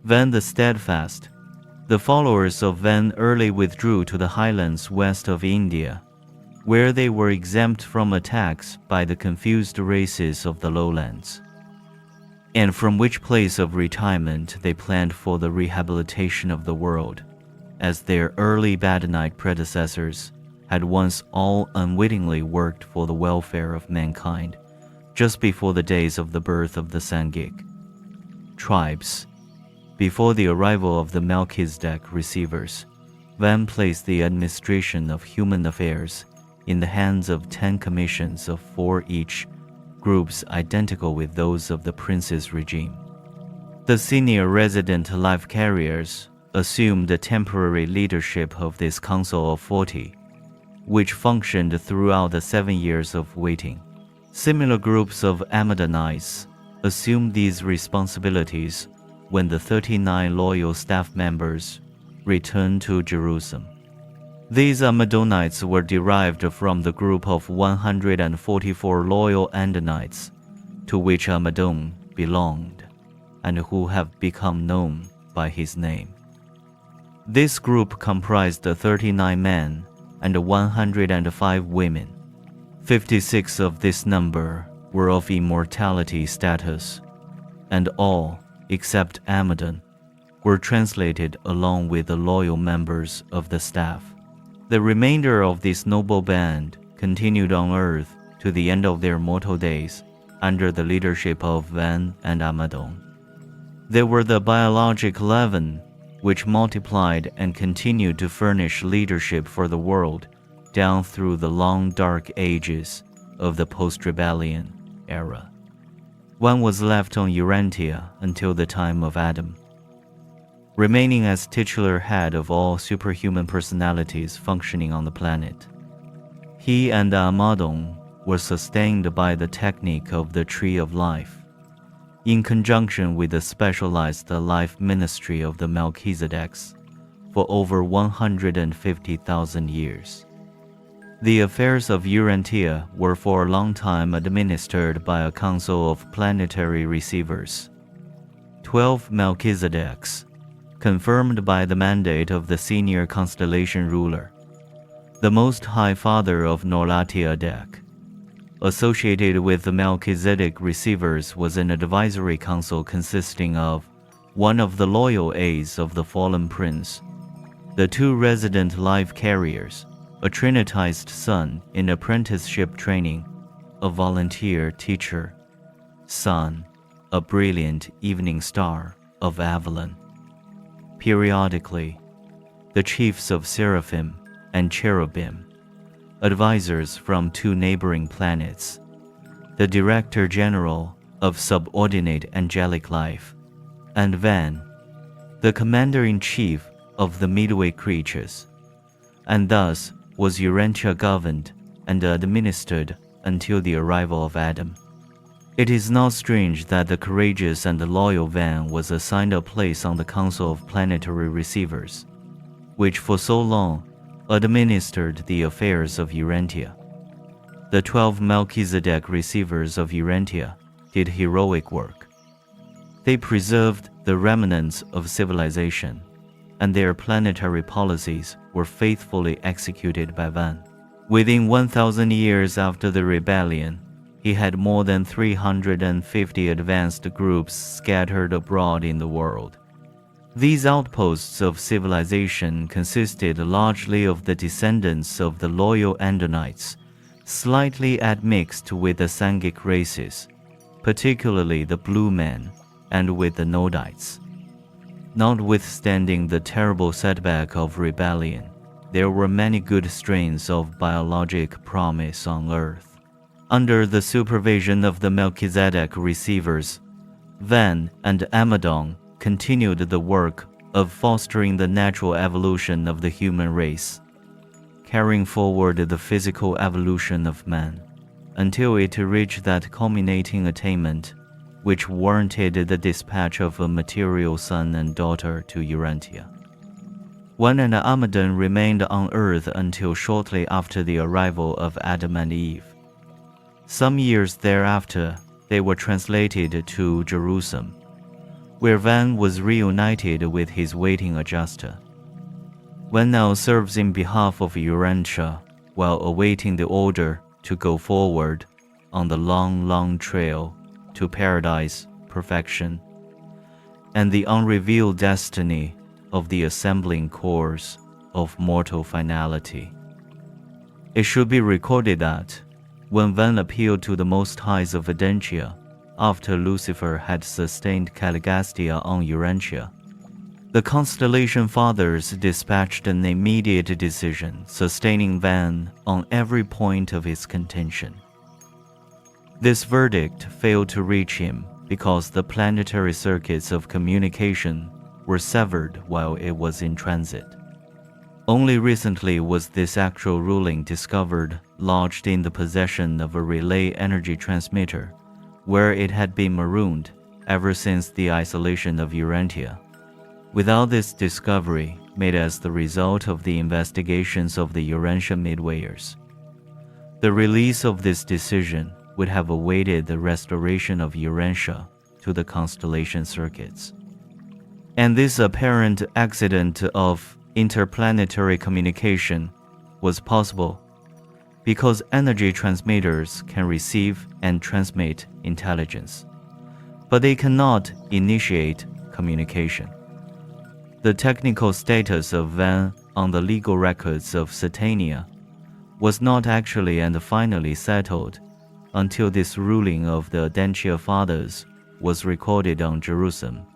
Van the Steadfast. The followers of Van early withdrew to the highlands west of India, where they were exempt from attacks by the confused races of the lowlands, and from which place of retirement they planned for the rehabilitation of the world, as their early Amadonite predecessors had once all unwittingly worked for the welfare of mankind just before the days of the birth of the Sangik tribes. Before the arrival of the Melchizedek receivers, Van placed the administration of human affairs in the hands of 10 commissions of 4 each, groups identical with those of the prince's regime. The senior resident life carriers assumed the temporary leadership of this council of 40, which functioned throughout the 7 years of waiting. Similar groups of Amadonites assumed these responsibilities when the 39 loyal staff members returned to Jerusalem. These Amadonites were derived from the group of 144 loyal Andonites, to which Amadon belonged, and who have become known by his name. This group comprised 39 men and 105 women. 56 of this number were of immortality status, and all, except Amadon, were translated along with the loyal members of the staff. The remainder of this noble band continued on earth to the end of their mortal days under the leadership of Van and Amadon. There were the biologic 11, which multiplied and continued to furnish leadership for the world down through the long dark ages of the post-rebellion era. One was left on Urantia until the time of Adam, remaining as titular head of all superhuman personalities functioning on the planet. He and Amadon were sustained by the technique of the Tree of Life, in conjunction with the specialized life ministry of the Melchizedeks, for over 150,000 years. The affairs of Urantia were for a long time administered by a council of planetary receivers, 12 Melchizedeks, confirmed by the mandate of the senior constellation ruler, the Most High Father of Norlatiadek. Associated with the Melchizedek receivers was an advisory council consisting of one of the loyal aides of the fallen prince, the 2 resident life carriers, a trinitized son in apprenticeship training, a volunteer teacher, son, a brilliant evening star of Avalon. Periodically, the chiefs of Seraphim and Cherubim, advisors from 2 neighboring planets, the Director General of Subordinate Angelic Life, and Van, the Commander-in-Chief of the Midway creatures, and thus was Urantia governed and administered until the arrival of Adam. It is not strange that the courageous and loyal Van was assigned a place on the Council of Planetary Receivers, which for so long administered the affairs of Urantia. The 12 Melchizedek receivers of Urantia did heroic work. They preserved the remnants of civilization, and their planetary policies were faithfully executed by Van. Within 1,000 years after the rebellion, he had more than 350 advanced groups scattered abroad in the world. These outposts of civilization consisted largely of the descendants of the loyal Andonites, slightly admixed with the Sangik races, particularly the Blue Men, and with the Nodites. Notwithstanding the terrible setback of rebellion, there were many good strains of biologic promise on Earth. Under the supervision of the Melchizedek receivers, Van and Amadon continued the work of fostering the natural evolution of the human race, carrying forward the physical evolution of man, until it reached that culminating attainment which warranted the dispatch of a material son and daughter to Urantia. Van and Amadon remained on Earth until shortly after the arrival of Adam and Eve. Some years thereafter, they were translated to Jerusalem, where Van was reunited with his waiting adjuster. Van now serves in behalf of Urantia while awaiting the order to go forward on the long trail to paradise, perfection, and the unrevealed destiny of the assembling cores of mortal finality. It should be recorded that when Van appealed to the Most Highs of Adentia after Lucifer had sustained Caligastia on Urantia, the Constellation Fathers dispatched an immediate decision sustaining Van on every point of his contention. This verdict failed to reach him because the planetary circuits of communication were severed while it was in transit. Only recently was this actual ruling discovered lodged in the possession of a relay energy transmitter, where it had been marooned ever since the isolation of Urantia. Without this discovery, made as the result of the investigations of the Urantia midwayers, the release of this decision would have awaited the restoration of Urantia to the constellation circuits. And this apparent accident of interplanetary communication was possible because energy transmitters can receive and transmit intelligence, but they cannot initiate communication. The technical status of Van on the legal records of Satania was not actually and finally settled until this ruling of the Adentia Fathers was recorded on Jerusalem